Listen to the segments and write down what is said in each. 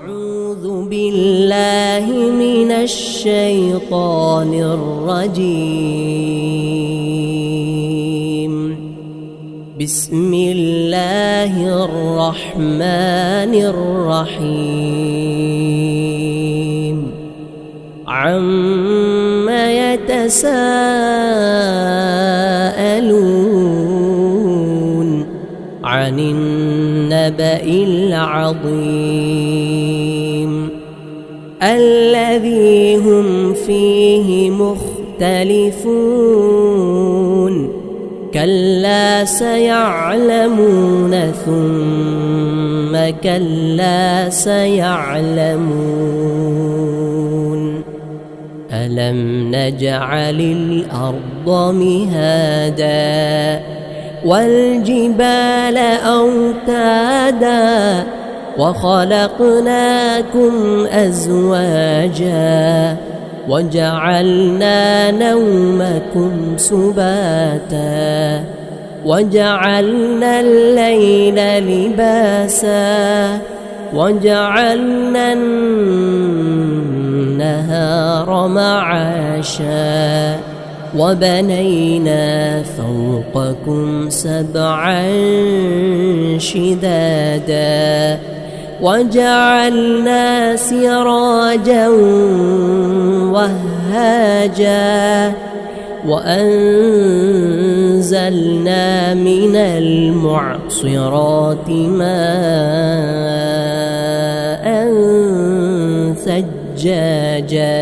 أعوذ بالله من الشيطان الرجيم. بسم الله الرحمن الرحيم. عما يتساءلون عن النبأ العظيم الذي هم فيه مختلفون. كلا سيعلمون ثم كلا سيعلمون. ألم نجعل الأرض مهادا والجبال أوتادا وخلقناكم أزواجا وجعلنا نومكم سباتا وجعلنا الليل لباسا وجعلنا النهار معاشا وبنينا فوقكم سبعا شدادا وجعلنا سراجا وهاجا وأنزلنا من المعصرات ماء ثجاجا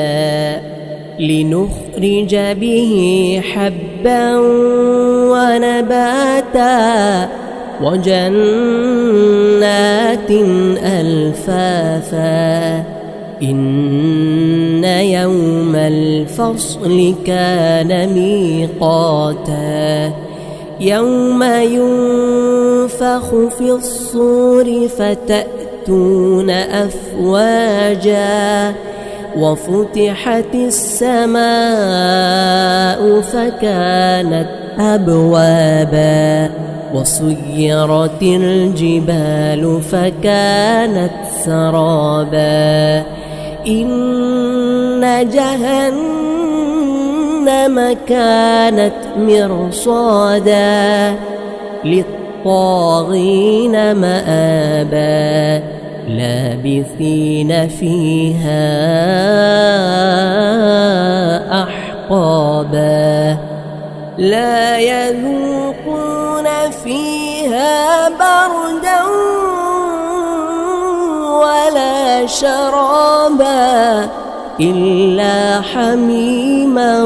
لنخرج به حبا ونباتا وجنات ألفافا. إن يوم الفصل كان ميقاتا. يوم ينفخ في الصور فتأتون أفواجا وفتحت السماء فكانت أبوابا وسيرت الجبال فكانت سرابا. إن جهنم كانت مرصادا للطاغين مآبا لابثين فيها أحقابا. لا يذوقون فيها بردا ولا شرابا إلا حميما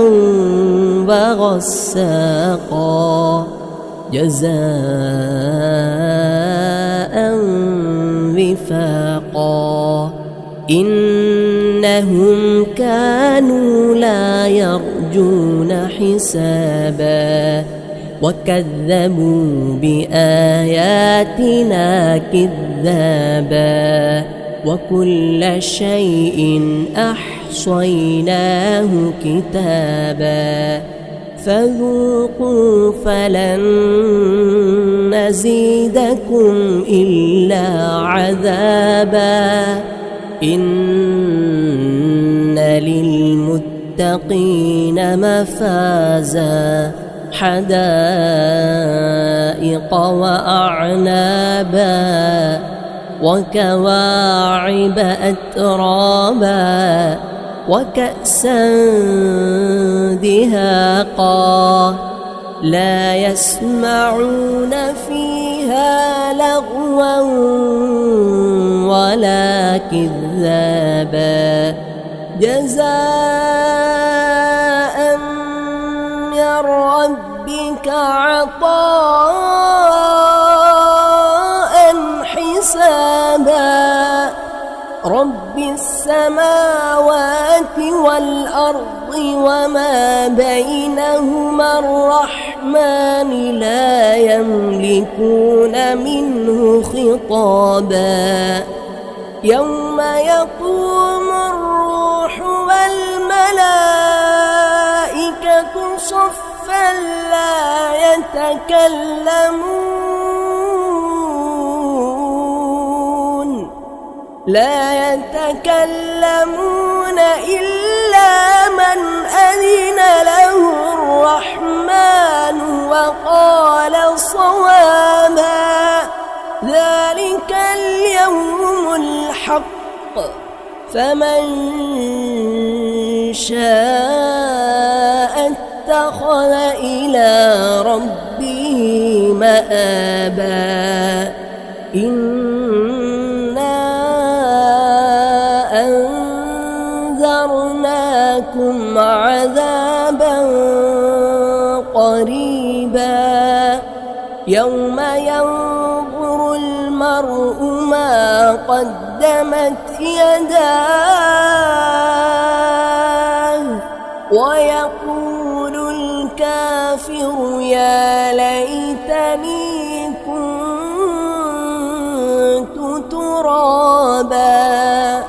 وغساقا جزاء وفاقا. إنهم كانوا لا يرجون حسابا وكذبوا بآياتنا كذابا وكل شيء أحصيناه كتابا. فذوقوا فلن نزيدكم إلا عذابا. إن للمتقين مفازا حدائق وأعنابا وكواعب أترابا وكأسا دهاقا. لا يسمعون فيها لغوا ولا كذابا جزاء من ربك عطاء حسابا. رب السماوات والأرض وما بينهما الرحمن لا يملكون منه خطابا. يوم يقوم الروح والملائكة صفا صفا لا يتكلمون إلا من أذن له الرحمن وقال صوابا ذلك اليوم الحق فمن شاء اتخذ إلى ربه مآبا إنا أنذرناكم عذابا قريبا يوم ينظر المرء ما قدمت يداه ويقول الكافر يا ليتني كنت ترابا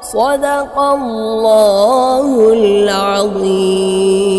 صدق الله العظيم.